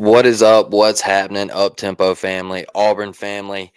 What is up? What's happening? Up Tempo family, Auburn family.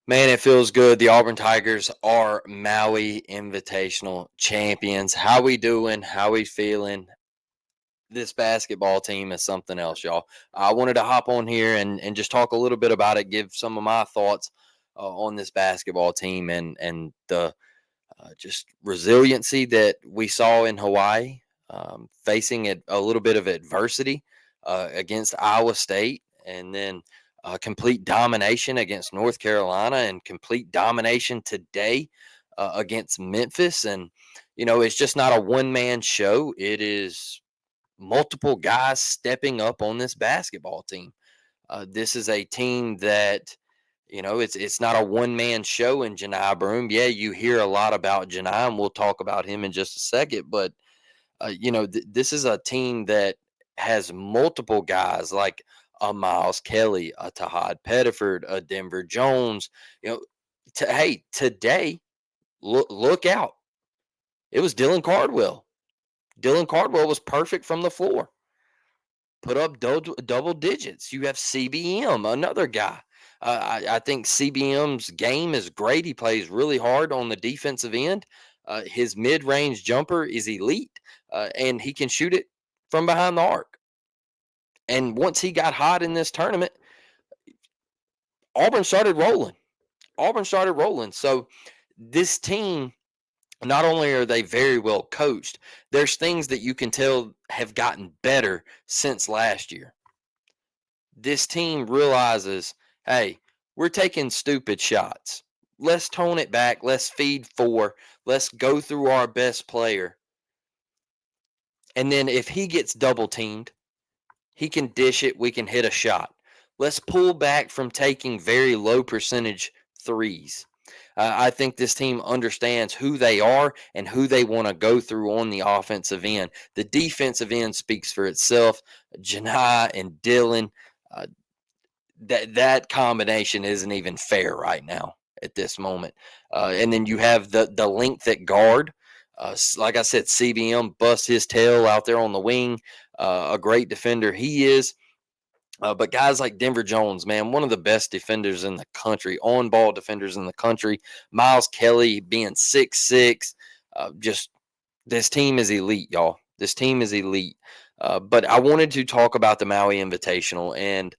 Man, it feels good. The Auburn Tigers are Maui Invitational champions. How we doing? How we feeling? This basketball team is something else, y'all. I wanted to hop on here and just talk a little bit about it, give some of my thoughts on this basketball team and the just resiliency that we saw in Hawaii, facing a little bit of adversity against Iowa State, and then complete domination against North Carolina, and complete domination today against Memphis. And it's just not a one man show. It is multiple guys stepping up on this basketball team. This is a team that it's not a one man show in Johni Broome. Yeah, you hear a lot about Johni, and we'll talk about him in just a second. But this is a team that has multiple guys like a Miles Kelly, a Tahad Pettiford, a Denver Jones. You know, hey, today look out! It was Dylan Cardwell. Dylan Cardwell was perfect from the floor. Put up double digits. You have CBM, another guy. I think CBM's game is great. He plays really hard on the defensive end. His mid range jumper is elite, and he can shoot it from behind the arc. And once he got hot in this tournament, Auburn started rolling. Auburn started rolling. So this team, not only are they very well coached, there's things that you can tell have gotten better since last year. This team realizes, hey, we're taking stupid shots. Let's tone it back. Let's feed four. Let's go through our best player. And then if he gets double teamed, he can dish it. We can hit a shot. Let's pull back from taking very low percentage threes. I think this team understands who they are and who they want to go through on the offensive end. The defensive end speaks for itself. Johni and Dylan, uh, that combination isn't even fair right now at this moment. And then you have the length at guard. Like I said, CBM busts his tail out there on the wing. A great defender he is. But guys like Denver Jones, man, one of the best defenders in the country, on ball defenders in the country. Miles Kelly being 6'6", just this team is elite, y'all. This team is elite. But I wanted to talk about the Maui Invitational. And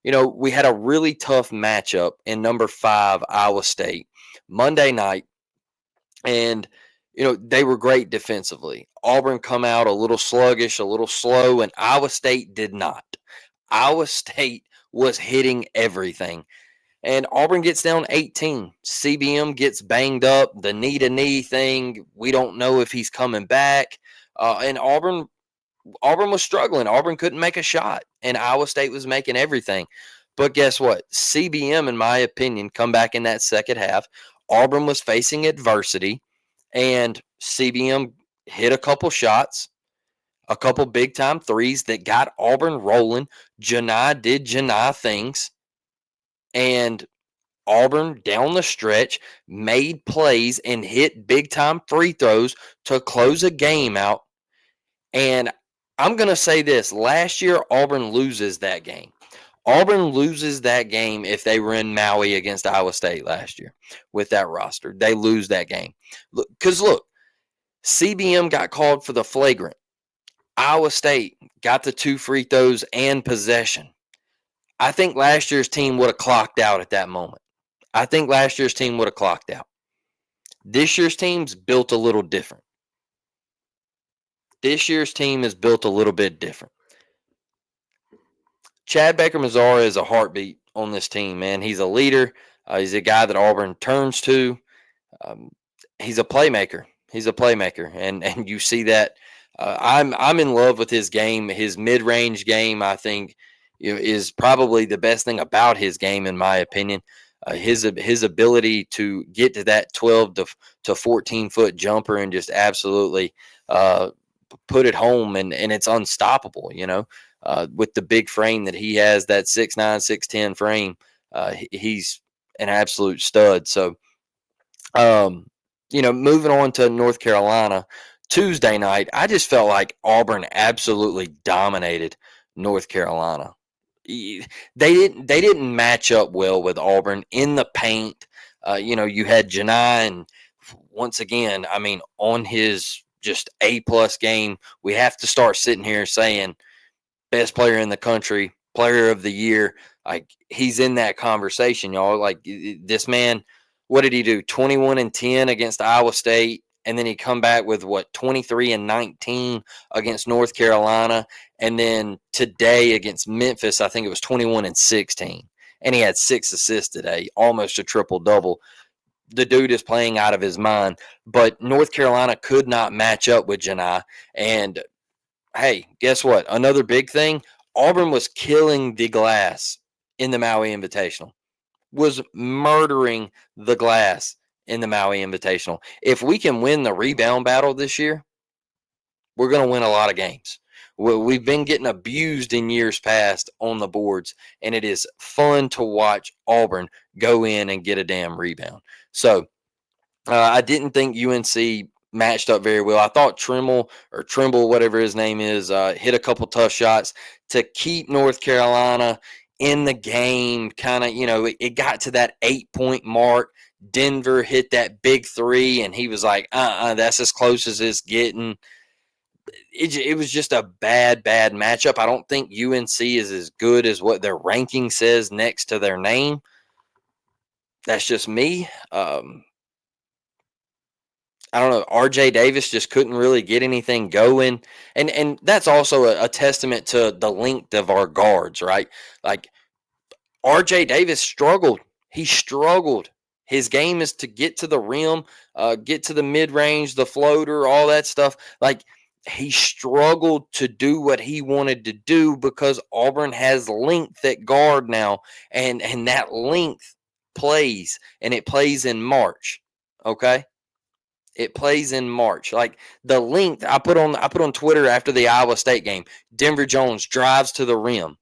we had a really tough matchup in number 5, Iowa State, Monday night. And, they were great defensively. Auburn come out a little sluggish, a little slow, and Iowa State did not. Iowa State was hitting everything. And Auburn gets down 18. CBM gets banged up, the knee to knee thing. We don't know if he's coming back. And Auburn was struggling. Auburn couldn't make a shot, and Iowa State was making everything. But guess what? CBM, in my opinion, come back in that second half. Auburn was facing adversity, and CBM hit a couple shots, a couple big time threes that got Auburn rolling. Johni did Johni things, and Auburn down the stretch made plays and hit big time free throws to close a game out. And I'm going to say this, last year, Auburn loses that game. Auburn loses that game if they were in Maui against Iowa State last year with that roster. They lose that game. Because look, CBM got called for the flagrant. Iowa State got the 2 free throws and possession. I think last year's team would have clocked out at that moment. I think last year's team would have clocked out. This year's team's built a little different. This year's team is built a little bit different. Chad Baker-Mazara is a heartbeat on this team, man. He's a leader. He's a guy that Auburn turns to. Um, he's a playmaker. He's a playmaker, and you see that. I'm in love with his game. His mid-range game, I think, is probably the best thing about his game, in my opinion. His ability to get to that 12 to 14 foot jumper and just absolutely put it home, and it's unstoppable. With the big frame that he has, that 6'9", 6'10" frame, he's an absolute stud. So, moving on to North Carolina, Tuesday night, I just felt like Auburn absolutely dominated North Carolina. They didn't match up well with Auburn in the paint. You had Johni, and once again, I mean, on his just A+ game, we have to start sitting here saying best player in the country, player of the year. Like, he's in that conversation, y'all. Like, this man, what did he do? 21-10 against Iowa State, and then he come back with what, 23-19 against North Carolina, and then today against Memphis, I think it was 21-16, and he had 6 assists today, almost a triple double. The dude is playing out of his mind, but North Carolina could not match up with Janai. And hey, guess what? Another big thing, Auburn was killing the glass in the Maui Invitational, was murdering the glass in the Maui Invitational. If we can win the rebound battle this year, we're going to win a lot of games. We've been getting abused in years past on the boards, and it is fun to watch Auburn go in and get a damn rebound. So I didn't think UNC matched up very well. I thought Trimble, whatever his name is, hit a couple tough shots to keep North Carolina in the game. Kind of, it got to that 8-point mark. Denver hit that big 3, and he was like, that's as close as it's getting. It was just a bad matchup. I don't think UNC is as good as what their ranking says next to their name. That's just me. I don't know. RJ Davis just couldn't really get anything going. And that's also a testament to the length of our guards, right? Like, RJ Davis struggled. He struggled. His game is to get to the rim, get to the mid range, the floater, all that stuff. Like, he struggled to do what he wanted to do because Auburn has length at guard now, and that length plays, and it plays in March. Okay. It plays in March. Like, the length, I put on Twitter after the Iowa State game. Denver Jones drives to the rim,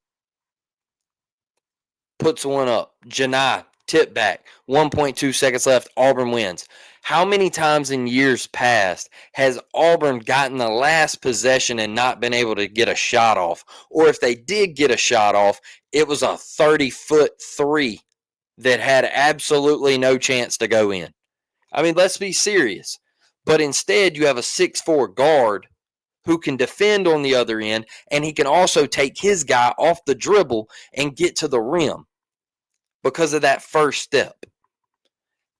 puts one up. Janai, tip back. 1.2 seconds left. Auburn wins. How many times in years past has Auburn gotten the last possession and not been able to get a shot off? Or if they did get a shot off, it was a 30-foot 3 that had absolutely no chance to go in. I mean, let's be serious. But instead, you have a 6'4" guard who can defend on the other end, and he can also take his guy off the dribble and get to the rim because of that first step.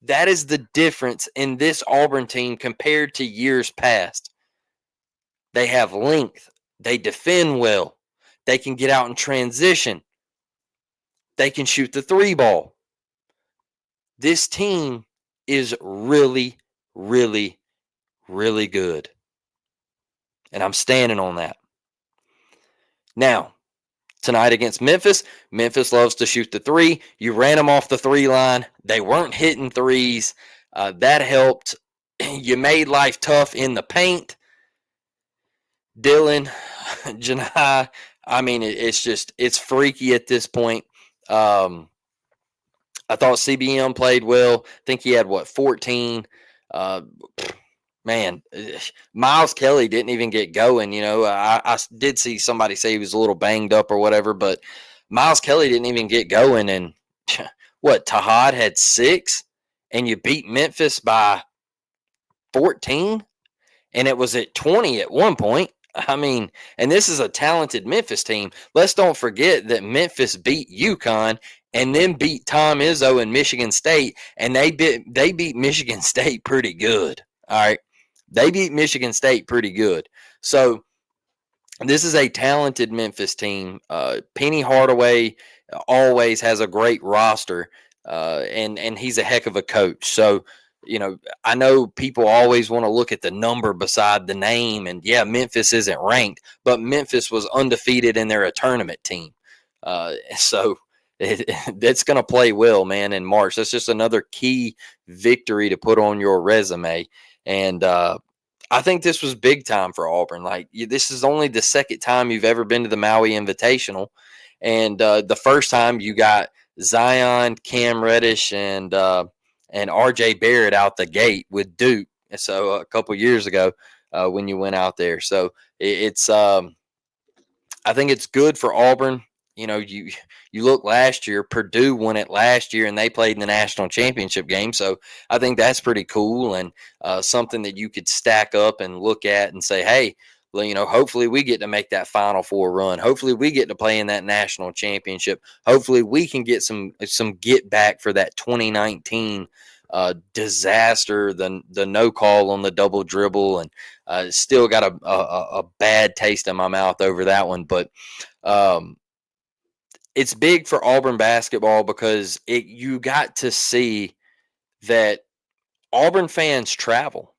That is the difference in this Auburn team compared to years past. They have length. They defend well. They can get out in transition. They can shoot the 3 ball. This team is really, really, really good. And I'm standing on that. Now, tonight against Memphis, Memphis loves to shoot the 3. You ran them off the 3 line. They weren't hitting threes. That helped. You made life tough in the paint. Dylan, Janai, I mean, it's freaky at this point. I thought CBM played well. I think he had, 14? Man, Miles Kelly didn't even get going. I did see somebody say he was a little banged up or whatever, but Miles Kelly didn't even get going. And what, Tahad had 6, and you beat Memphis by 14, and it was at 20 at one point. I mean, and this is a talented Memphis team. Let's don't forget that Memphis beat UConn and then beat Tom Izzo in Michigan State, and they beat Michigan State pretty good. All right. They beat Michigan State pretty good. So this is a talented Memphis team. Penny Hardaway always has a great roster, and he's a heck of a coach. So, I know people always want to look at the number beside the name, and yeah, Memphis isn't ranked, but Memphis was undefeated and they're a tournament team. So that's going to play well, man, in March. That's just another key victory to put on your resume. And I think this was big time for Auburn. Like, this is only the second time you've ever been to the Maui Invitational. And the first time you got Zion, Cam Reddish, and RJ Barrett out the gate with Duke. So a couple years ago. when you went out there. So it's I think it's good for Auburn. You know, you look last year, Purdue won it last year, and they played in the national championship game. So I think that's pretty cool and something that you could stack up and look at and say, hey, well, you know, hopefully we get to make that Final Four run. Hopefully we get to play in that national championship. Hopefully we can get some get back for that 2019 disaster, the no call on the double dribble, and still got a bad taste in my mouth over that one. But um, it's big for Auburn basketball because you got to see that Auburn fans travel.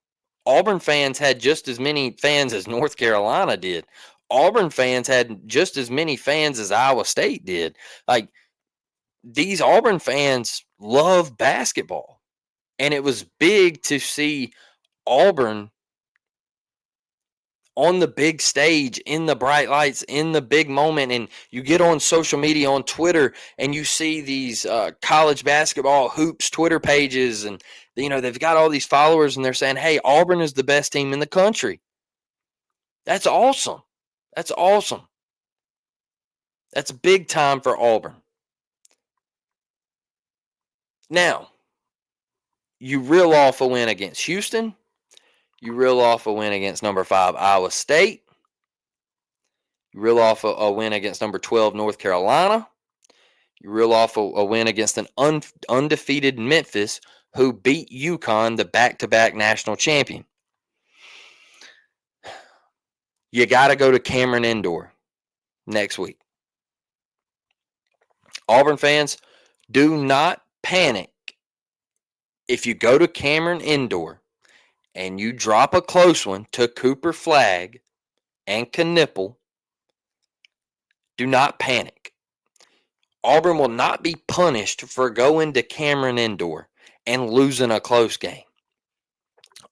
Auburn fans had just as many fans as North Carolina did. Auburn fans had just as many fans as Iowa State did. Like, these Auburn fans love basketball. And it was big to see Auburn on the big stage, in the bright lights, in the big moment. And you get on social media, on Twitter, and you see these college basketball hoops Twitter pages, and you know they've got all these followers, and they're saying, hey, Auburn is the best team in the country. That's awesome. That's awesome. That's big time for Auburn. Now, you reel off a win against Houston. You reel off a win against number 5 Iowa State. You reel off a win against number 12 North Carolina. You reel off a win against an undefeated Memphis, who beat UConn, the back-to-back national champion. You got to go to Cameron Indoor next week. Auburn fans, do not panic if you go to Cameron Indoor and you drop a close one to Cooper Flagg and Knipple. Do not panic. Auburn will not be punished for going to Cameron Indoor and losing a close game.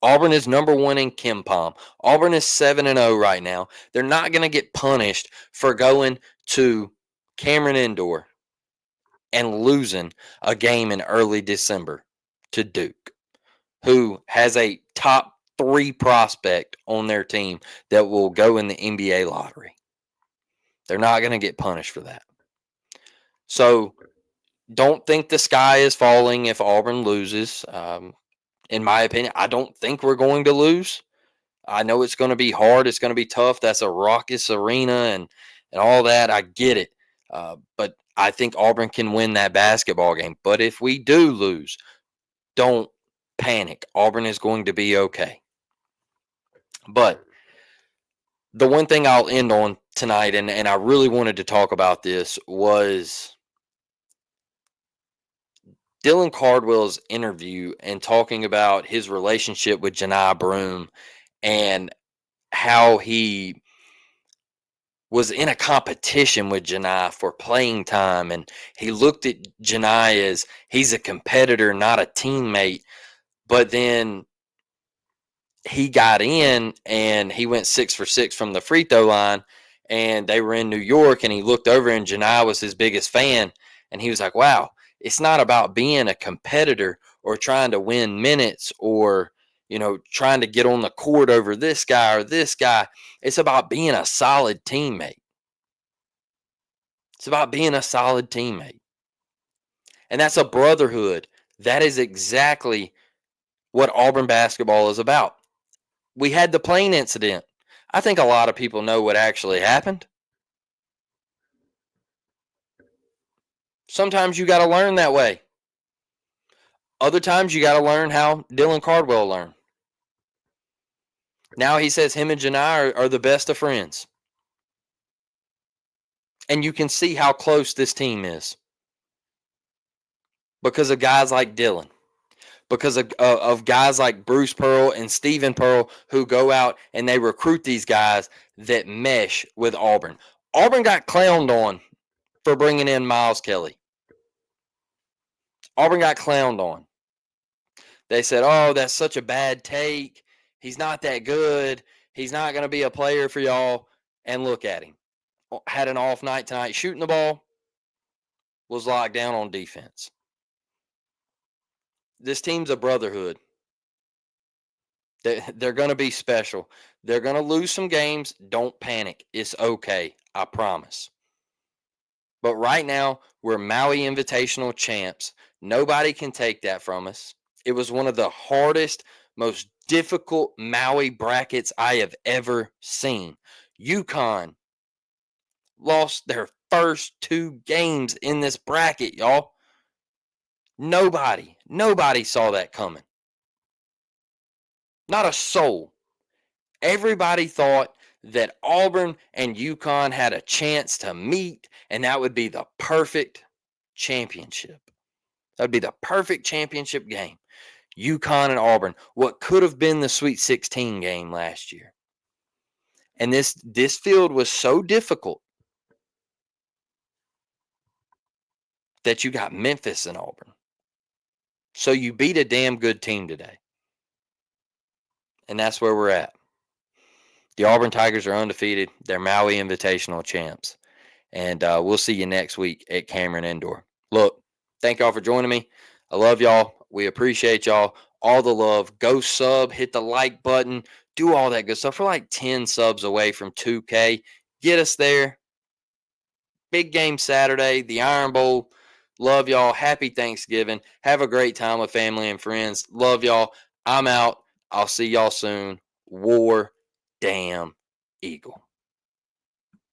Auburn is number 1 in KenPom. Auburn is 7-0 right now. They're not going to get punished for going to Cameron Indoor and losing a game in early December to Duke, who has a top 3 prospect on their team that will go in the NBA lottery. They're not going to get punished for that. So don't think the sky is falling if Auburn loses. In my opinion, I don't think we're going to lose. I know it's going to be hard. It's going to be tough. That's a raucous arena and all that. I get it. But I think Auburn can win that basketball game. But if we do lose, don't panic. Auburn is going to be okay. But the one thing I'll end on tonight, and I really wanted to talk about this, was Dylan Cardwell's interview and talking about his relationship with Johni Broome and how he was in a competition with Johni for playing time. And he looked at Johni as he's a competitor, not a teammate. But then he got in and he went 6 for 6 from the free throw line. And they were in New York, and he looked over and Johni was his biggest fan. And he was like, wow, it's not about being a competitor or trying to win minutes or, you know, trying to get on the court over this guy or this guy. It's about being a solid teammate. It's about being a solid teammate. And that's a brotherhood. That is exactly what Auburn basketball is about. We had the plane incident. I think a lot of people know what actually happened. Sometimes you got to learn that way. Other times you got to learn how Dylan Cardwell learned. Now he says him and Johni are the best of friends. And you can see how close this team is because of guys like Dylan, because of guys like Bruce Pearl and Stephen Pearl, who go out and they recruit these guys that mesh with Auburn. Auburn got clowned on for bringing in Miles Kelly. Auburn got clowned on. They said, oh, that's such a bad take. He's not that good. He's not going to be a player for y'all. And look at him. Had an off night tonight shooting the ball, was locked down on defense. This team's a brotherhood. They're going to be special. They're going to lose some games. Don't panic. It's okay. I promise. But right now, we're Maui Invitational champs. Nobody can take that from us. It was one of the hardest, most difficult Maui brackets I have ever seen. UConn lost their first two games in this bracket, y'all. Nobody saw that coming. Not a soul. Everybody thought that Auburn and UConn had a chance to meet, and that would be the perfect championship. That would be the perfect championship game. UConn and Auburn, what could have been the Sweet 16 game last year. And this field was so difficult that you got Memphis and Auburn. So you beat a damn good team today. And that's where we're at. The Auburn Tigers are undefeated. They're Maui Invitational champs. And we'll see you next week at Cameron Indoor. Look, thank y'all for joining me. I love y'all. We appreciate y'all. All the love. Go sub, hit the like button, do all that good stuff. We're like 10 subs away from 2K. Get us there. Big game Saturday, the Iron Bowl. Love y'all. Happy Thanksgiving. Have a great time with family and friends. Love y'all. I'm out. I'll see y'all soon. War damn Eagle.